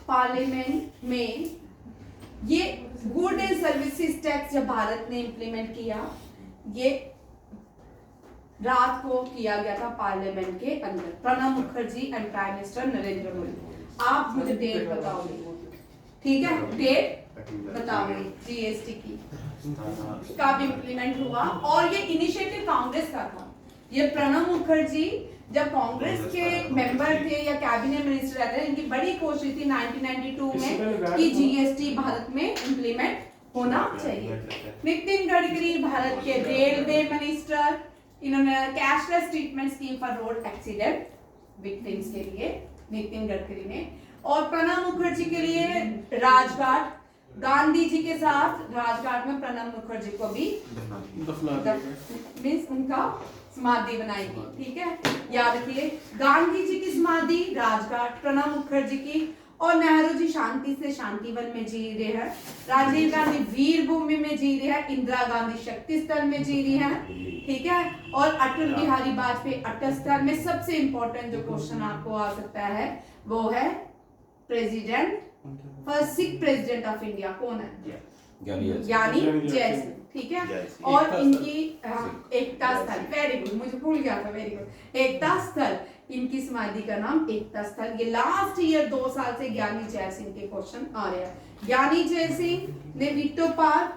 पार्लियामेंट में ये गुड एंड सर्विसेज टैक्स जब भारत ने इंप्लीमेंट किया, ये रात को किया गया था पार्लियामेंट के अंदर। Pranab Mukherjee and prime minister Narendra Modi. आप मुझे डेट बताओगे, ठीक है, डेट बताओगे जीएसटी की कब इंप्लीमेंट हुआ। और ये इनिशिएटिव कांग्रेस का था। ये प्रणब मुखर्जी जब कांग्रेस के मेंबर थे या कैबिनेट मिनिस्टर रहते थे, इनकी बड़ी कोशिश थी 1992 में कि जीएसटी भारत में इंप्लीमेंट होना चाहिए। नितिन गडकरी भारत के रेलवे मिनिस्टर, इन्होंने cashless treatment scheme for road accident victims के लिए नितिन गडकरी ने, और प्रणब मुखर्जी के लिए राजघाट, गांधी जी के साथ राजघाट में प्रणब मुखर्जी को भी मीन्स उनका समाधि बनाई गई, ठीक है। याद रखिए, गांधी जी की समाधि राजघाट, प्रणब मुखर्जी की, और नेहरू जी शांति से शांतिवन में जी रहे हैं, राजीव गांधी वीर भूमि में जी रहे हैं, इंदिरा गांधी शक्ति स्थल में जी रही हैं, ठीक है, और अटल बिहारी वाजपेयी अटल स्थल में। सबसे इंपॉर्टेंट जो क्वेश्चन आपको आ सकता है वो है president, first Sikh president of India कौन है, यानी जय सिंह, ठीक है। और इनकी एकता स्थल, वेरी गुड, मुझे भूल गया था, वेरी गुड, एकता स्थल, इनकी समाधि का नाम एकता स्थल। ये लास्ट ईयर 2 साल से ज्ञानी जय सिंह के क्वेश्चन आ रहे हैं। ज्ञानी जय सिंह ने वीटो पावर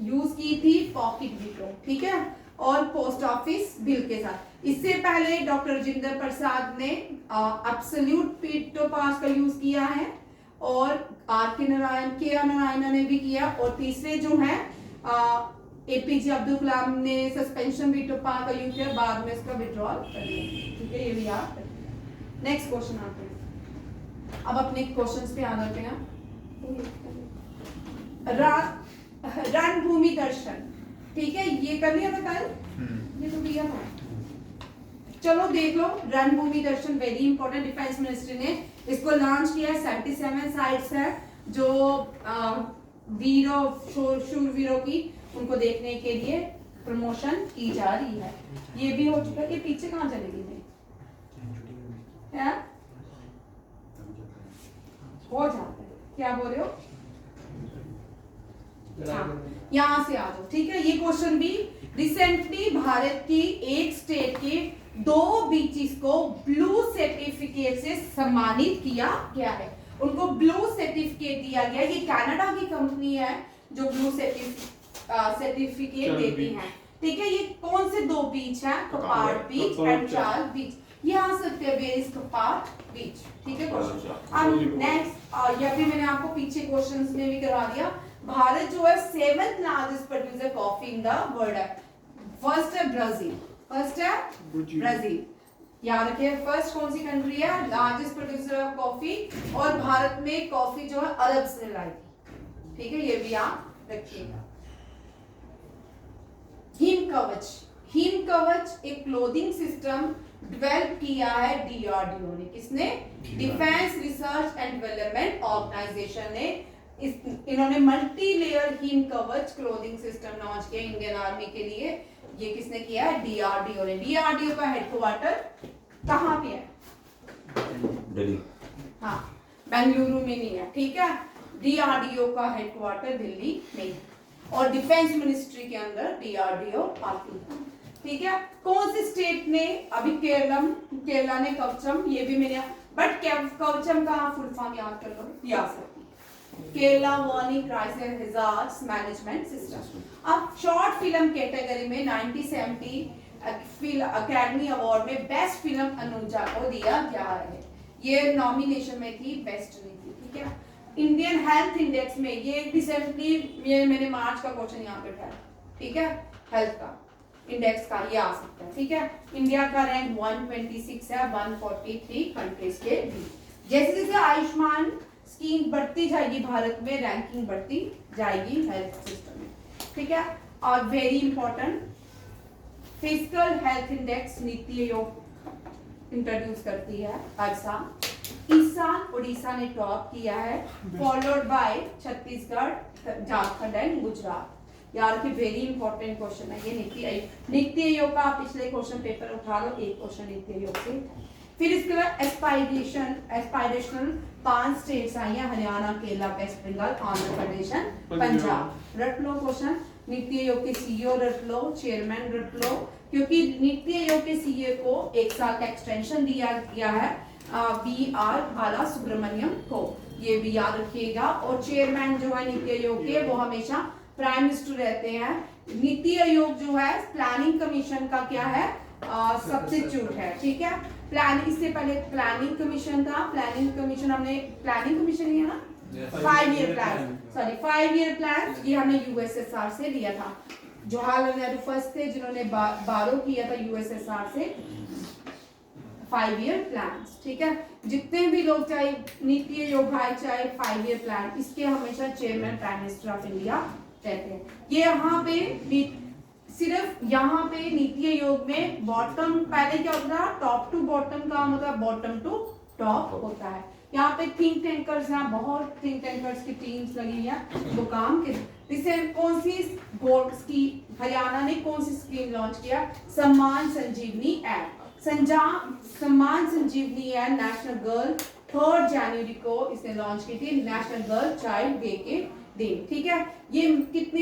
यूज की थी, पॉकेट वीटो, ठीक है, और पोस्ट ऑफिस बिल के साथ। इससे पहले डॉक्टर राजेंद्र प्रसाद ने एब्सोल्यूट वीटो पावर का यूज किया है, और के आर नारायण ने भी किया, और तीसरे जो है एपीजे अब्दुल कलाम ने सस्पेंशन वीटो पावर का यूज किया, बाद में इसका विड्रॉल कर दिया, ठीक है, ये भी याद रखिए। नेक्स्ट क्वेश्चन आते हैं, अब अपने क्वेश्चंस पे आ जाते हैं। रणभूमि दर्शन, ठीक है, ये कर लिया था कल, ये तो किया था, चलो देख लो। रणभूमि दर्शन वेरी इंपॉर्टेंट, डिफेंस मिनिस्ट्री ने इसको लॉन्च किया है। 77 साइट्स है जो वीरों, शूरवीरों की, उनको देखने के लिए प्रमोशन की जा रही है। ये भी हो चुका है। ये पीछे कहाँ चलेगी है? हो जाता है, क्या बोल रहे हो? यहाँ से आ जाओ, ठीक है। ये क्वेश्चन भी रिसेंटली भारत की एक स्टेट के 2 बीचेस को ब्लू सर्टिफिकेट से सम्मानित किया गया है। उनको ब्लू सर्टिफिकेट दिया गया। ये कनाडा की कंपनी है जो ब्लू सर्टिफिकेट देती है, ठीक है। ये कौन से 2 बीच है? कपाड़ बीच एंड चार्ल्स बीच। ये आ सकते हैं, वेयर इज कपाड़ बीच, ठीक है। क्वेश्चन अब नेक्स्ट, या फिर मैंने आपको पीछे क्वेश्चंस में भी करा दिया। भारत जो है 7th largest producer coffee in the world है। फर्स्ट है ब्राजील, फर्स्ट है ब्राजील, याद रखिए। फर्स्ट कौन सी कंट्री है? लार्जेस्ट प्रोड्यूसर ऑफ कॉफी, और भारत में कॉफी जो है अरब से लाई थी, ठीक है, ये भी याद रखिएगा। हिम कवच, हिम कवच एक क्लोथिंग सिस्टम डेवलप किया है डीआरडीओ ने। किसने? Defence research and development organisation ने। इन्होंने multi layer Him Kavach clothing system launch किया इंडियन आर्मी के लिए। ये किसने किया है? डीआरडीओ ने। डीआरडीओ का हेडक्वार्टर कहाँ पे है? दिल्ली। हाँ, बेंगलुरु में नहीं है, ठीक है। डीआरडीओ का हेडक्वार्टर दिल्ली में। और डिफेंस मिनिस्ट्री के अंदर DRDO आती है, ठीक है। कौन सी स्टेट ने अभी केरला ने कवचम, ये भी मैंने, बट कवचम का फुल फॉर्म याद कर लो, याद सकती Kerala warning crisis hazards management system. अब शॉर्ट फिल्म कैटेगरी में 1970 अकेडमी अवार्ड में बेस्ट फिल्म अनुजा को दिया जा रहा है, ये नॉमिनेशन में थी, बेस्ट नहीं थी, ठीक है। इंडियन हेल्थ इंडेक्स में ये रिसेंटली मैंने मार्च का क्वेश्चन यहाँ पे उठाया, ठीक है, हेल्थ का इंडेक्स का ये आ सकता है, ठीक है। इंडिया का रैंक 126 है 143 कंट्रीज के बीच। जैसे जैसे आयुष्मान स्कीम बढ़ती जाएगी भारत में, रैंकिंग बढ़ती जाएगी हेल्थ सिस्टम में, ठीक है। और very important physical health index NITI Aayog introduce करती है हर साल। इस साल उड़ीसा ने टॉप किया है, followed by Chhattisgarh, Jharkhand and Gujarat. यार कि वेरी इंपॉर्टेंट क्वेश्चन है ये नीति आयोग का, पिछले क्वेश्चन पेपर उठा लो, एक क्वेश्चन नीति आयोग से। फिर इसके बाद एस्पायरेशनल 5 स्टेट्स आई हैं, हरियाणा, केरला, वेस्ट बंगाल, आंध्र प्रदेश, पंजाब। रट लो क्वेश्चन, नीति आयोग के CEO रट लो, चेयरमैन रट लो, क्योंकि नीति आयोग के CEO को 1 साल का एक्सटेंशन दिया गया है BR बाला सुब्रमण्यम को, ये भी याद रखिएगा। और चेयरमैन जो है नीति आयोग के, वो हमेशा प्राइम मिनिस्टर रहते हैं। नीति आयोग जो है प्लानिंग कमीशन का क्या है, सब्स्टिट्यूट है, ठीक है। इससे पहले प्लानिंग कमीशन था, प्लानिंग कमीशन हमने प्लानिंग कमीशन लिया ना, 5 year plan, sorry 5 year plan, ये हमने USSR से लिया था। जवाहरलाल नेहरू फर्स्ट थे जिन्होंने बारो किया था USSR से 5 ईयर प्लान, ठीक है। जितने भी लोग चाहे नीति आयोग है चाहे 5 ईयर प्लान, इसके हमेशा chairman prime minister of India रहते हैं। ये यहाँ पे सिर्फ यहाँ पे नीति आयोग में बॉटम, पहले क्या होता है, टॉप टू बॉटम का मतलब बॉटम टू टॉप होता है। यहाँ पे थिंक टैंकर्स हैं, बहुत थिंक टैंकर्स की टीम्स लगी हैं, वो काम के जिसे कौन सी बोर्ड की, हरियाणा ने कौन सी स्कीम लॉन्च किया, सम्मान संजीवनी ऐप। सम्मान संजीवनी है नेशनल गर्ल 3 जनवरी को इसने लॉन्च की थी, नेशनल गर्ल चाइल्ड डे के दिन, ठीक है। ये कितने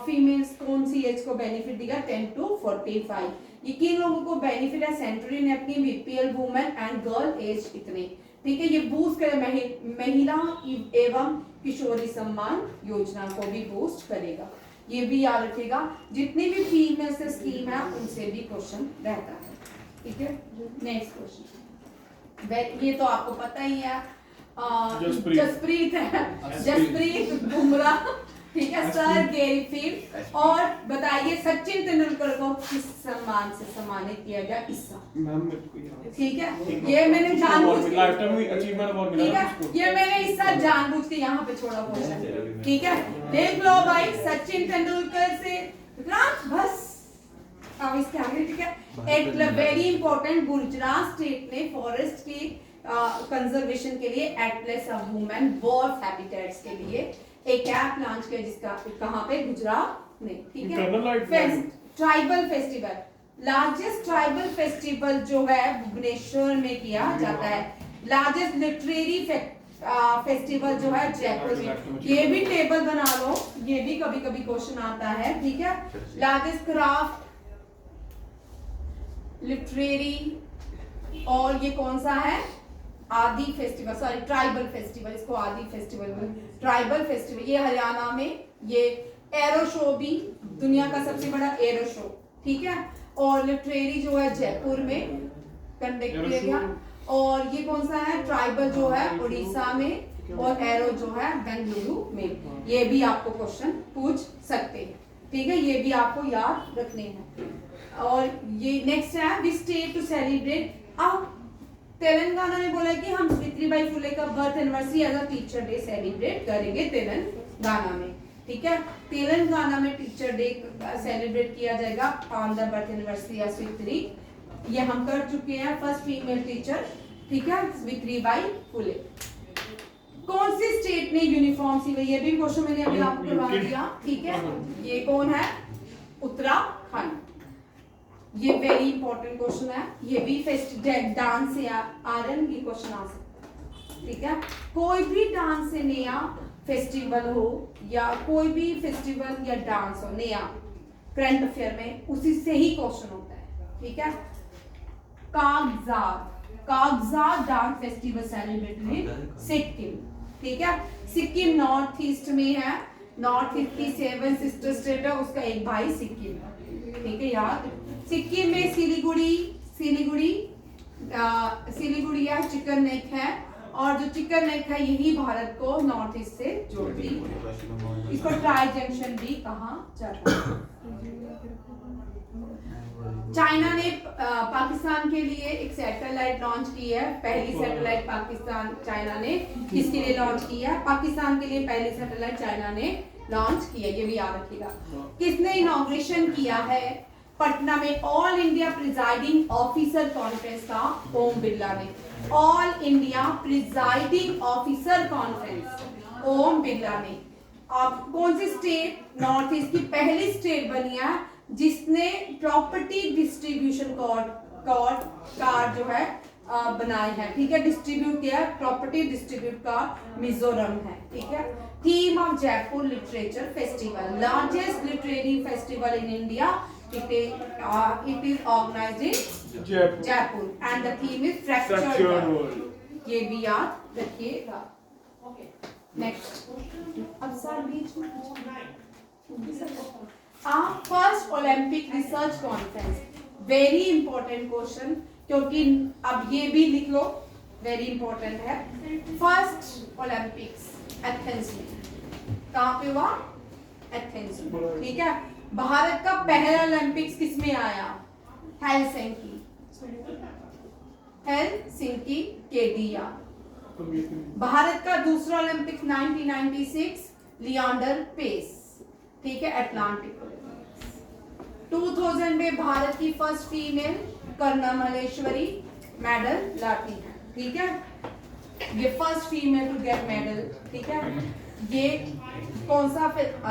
फीमेल्स कौन सी एज को बेनिफिट देगा, 10 to 45। ये किन लोगों को बेनिफिट है, centrally napkin, BPL women and girl age इतने, ठीक है। ये बूस्ट करे महिला एवं किशोरी सम्मान योजना को भी बूस्ट करेगा, ये भी याद रखिएगा। जितनी भी फीमेल से स्कीम है उनसे भी क्वेश्चन रहता है, ठीक है। नेक्स्ट क्वेश्चन, ये तो आपको पता ही है, जसप्रीत है, जसप्रीत बुमराह, ठीक है, सर गेरी फील्ड। और बताइए सचिन तेंदुलकर को किस सम्मान से सम्मानित किया गया इस साल, ठीक है। ये मैंने जानबूझ के, ठीक है, ये मैंने इस साल जानबूझ के यहाँ पे छोड़ा क्वेश्चन, ठीक है। देख लो भाई, सचिन तेंदुलकर से बस अब इसके आगे, ठीक है। एक वेरी इंपॉर्टेंट, गुजरात स्टेट ने फॉरेस्ट की कंजर्वेशन के लिए Atlas of women Wharf habitats के लिए एक ऐप लॉन्च किया, जिसका कहाँ पे, गुजरात में, ठीक है। Tribal festival, largest tribal festival जो है भुवनेश्वर में किया जाता है। लार्जेस्ट लिटरेरी फेस्टिवल जो है जयपुर में, ये भी टेबल बना लो, ये भी कभी कभी क्वेश्चन आता है, ठीक है। लार्जेस्ट क्राफ्ट लिटरेरी, और ये कौन सा है, आदि फेस्टिवल, सॉरी ट्राइबल फेस्टिवल, इसको आदि फेस्टिवल, ट्राइबल फेस्टिवल, ये हरियाणा में। ये एरो शो भी दुनिया का सबसे बड़ा एरो शो, ठीक है। और लिटरेरी जो है जयपुर में कंडक्ट किया गया। और ये कौन सा है, ट्राइबल जो है उड़ीसा में, और एरो जो है बेंगलुरु में। ये भी आपको क्वेश्चन पूछ सकते हैं, ठीक है, ये भी आपको याद रखने हैं। और ये नेक्स्ट है, वी स्टेट टू सेलिब्रेट, अब तेलंगाना ने बोला कि हम सावित्रीबाई फुले का birth anniversary as a teacher day celebrate करेंगे तेलंगाना में, ठीक है। तेलंगाना में टीचर डे सेलिब्रेट किया जाएगा on the birth anniversary of Savitri, ये हम कर चुके हैं, फर्स्ट फीमेल टीचर, ठीक है, सावित्रीबाई फुले। कौन सी स्टेट ने यूनिफॉर्म सिविल, ये भी क्वेश्चन मैंने अभी आपको करवा दिया, ठीक है। ये कौन है, उत्तराखंड। ये वेरी इंपॉर्टेंट क्वेश्चन है, ये भी डांस से आरएन की क्वेश्चन आ सकता है, ठीक है। कोई भी डांस से नया फेस्टिवल हो या कोई भी फेस्टिवल या डांस हो नया करंट अफेयर में, उसी से ही क्वेश्चन होता है, ठीक है। कागजात dance festival celebrated in Sikkim, ठीक है। सिक्किम नॉर्थ ईस्ट में है, नॉर्थ ईस्ट की 7 सिस्टर स्टेट है, उसका एक भाई सिक्किम है, ठीक है यार। सिक्किम में सिलीगुड़ी या चिकन नेक है, और जो चिकन नेक है यही भारत को नॉर्थ ईस्ट से जोड़ती है। इसको ट्राई जंक्शन भी कहा जाता है। चाइना ने पाकिस्तान के लिए एक सैटेलाइट लॉन्च की है, पहली सैटेलाइट पाकिस्तान चाइना ने किसके लिए लॉन्च की है? पाकिस्तान के लिए पहली सैटेलाइट चाइना ने लॉन्च की है, ये भी याद रखिएगा। किसने इनॉग्रेशन किया है पटना में all India presiding officer conference का? ओम बिरला ने। All India presiding officer conference Om Birla ने। अब कौन सी स्टेट नॉर्थ ईस्ट की पहली स्टेट बनी है जिसने प्रॉपर्टी डिस्ट्रीब्यूशन कार्ड जो है बनाए हैं, ठीक है, डिस्ट्रीब्यूट किया, प्रॉपर्टी डिस्ट्रीब्यूट का मिजोरम है, ठीक है। Theme of Jaipur literature festival, largest literary festival in India, it is organized in Jaipur and the theme is fractured world, ये भी याद रखिएगा। ओके नेक्स्ट, अब सर बीच में first Olympic research conference, very important question, क्योंकि अब ये भी लिख लो, वेरी इंपॉर्टेंट है। फर्स्ट ओलंपिक्स एथेंस में, कहाँ पे हुआ? एथेंस में, ठीक है। भारत का पहला ओलंपिक्स किस में आया? हेलसिंकी केडिया। भारत का दूसरा ओलंपिक्स 1996 लियांडर पेस, ठीक है, अटलांटिक। 2000 में भारत की first female Karnam Malleswari medal लाती है, ठीक है, ये first female to get medal, ठीक है। ये कौन सा?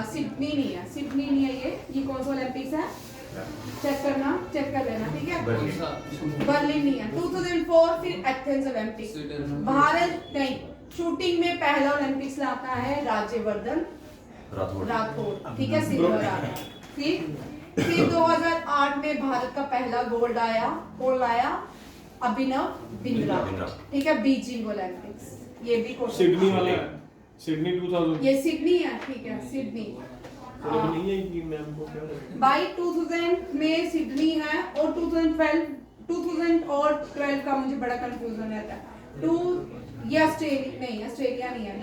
सिडनी नहीं है, ये कौन सा ओलंपिक्स है? चेक कर लेना, ठीक है। बर्लिन नहीं है। 2004 फिर एथेंस ओलंपिक्स। भारत नहीं, शूटिंग में पहला ओलंपिक्स लाता है राज्यवर्धन राठौर, ठीक है, सिल्वर आया। फिर 2008 में भारत का पहला गोल्ड आया, कौन आया? अभिनव बिंद्रा, ठीक है, बीजिंग ओलंपिक्स। ये भी सिडनी वाला, सिडनी 2000, ये सिडनी है, ठीक है, सिडनी नहीं है कि मैम को क्या बाई 2000 में सिडनी है, और 2000 और 12 का मुझे बड़ा कंफ्यूजन रहता है। ये ऑस्ट्रेलिया नहीं है,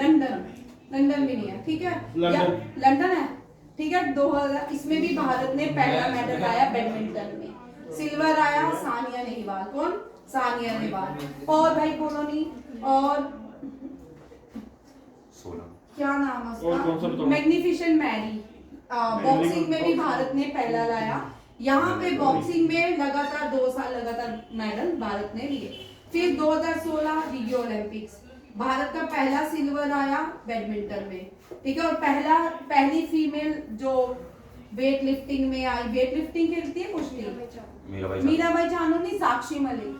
लंदन भी नहीं है, ठीक है, लंदन है, ठीक है। 2000 इसमें भी भारत ने पहला मेडल आया बैडमिंटन में, सिल्वर आया सानिया नेहवाल। कौन? सानिया नेहवाल। और भाई कॉलोनी, और क्या नाम है उसका? Magnificent Mary. बॉक्सिंग में भी भारत ने पहला लाया, यहाँ पे बॉक्सिंग में लगातार 2 साल लगातार मेडल भारत ने लिए। फिर 2016 रियो ओलंपिक्स, भारत का पहला सिल्वर आया बैडमिंटन में, ठीक है, और पहली फीमेल जो वेट लिफ्टिंग में आई, वेट लिफ्टिंग खेलती है कुश्ती, मीराबाई चानू, साक्षी मलिक,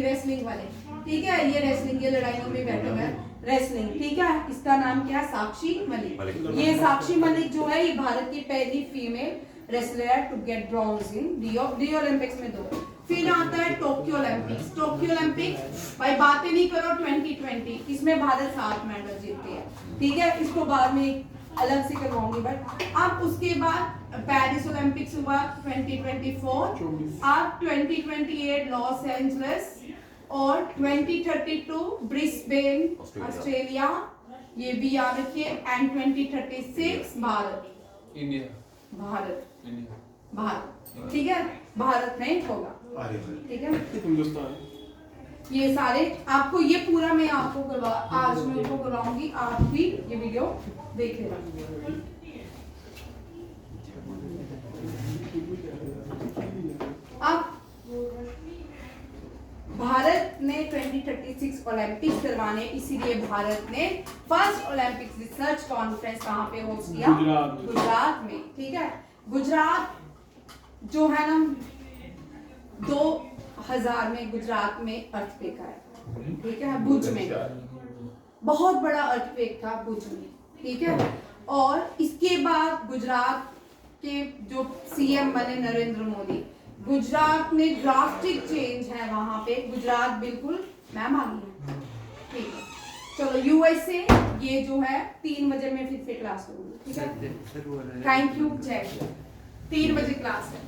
रेसलिंग वाले, ठीक है, ये रेसलिंग के लड़ाइयों में बैठे हुए रेसलिंग, ठीक है, इसका नाम क्या है? साक्षी मलिक। ये साक्षी मलिक जो है, ये भारत की पहली female wrestler to get bronze in Rio Olympics में 2। फिर आता है टोक्यो ओलंपिक्स, भाई बातें नहीं करो, 2020 इसमें भारत 7 मेडल जीतती है, ठीक है, इसको बाद में अलग से करवाऊंगी। बट अब उसके बाद पेरिस ओलंपिक्स हुआ 2024, अब 2028 लॉस एंजलिस, और 2032 ब्रिस्बेन ऑस्ट्रेलिया, ये भी याद रखिए, एंड 2036 भारत, ठीक है, भारत में होगा, ठीक है। हिंदुस्तान, ये सारे आपको, ये पूरा मैं आपको आज मैं आपको करवाऊंगी, आप भी ये वीडियो देख लेना। अब भारत ने 2036 ओलंपिक्स करवाने, इसीलिए भारत ने फर्स्ट ओलंपिक्स रिसर्च कॉन्फ्रेंस कहाँ पे होस्ट किया? गुजरात में, ठीक है। गुजरात जो है ना, 2000 में गुजरात में अर्थक्वेक आया, ठीक है, बहुत बड़ा अर्थक्वेक था भुज में, ठीक है। और इसके बाद गुजरात के जो सीएम बने नरेंद्र मोदी, गुजरात में ड्रास्टिक चेंज है वहां पे, गुजरात बिल्कुल मैम आ गई है, ठीक है। चलो यूएसए, ये जो है 3 बजे में फिर से क्लास होगी, ठीक है। थैंक यू, जय 3 बजे क्लास है।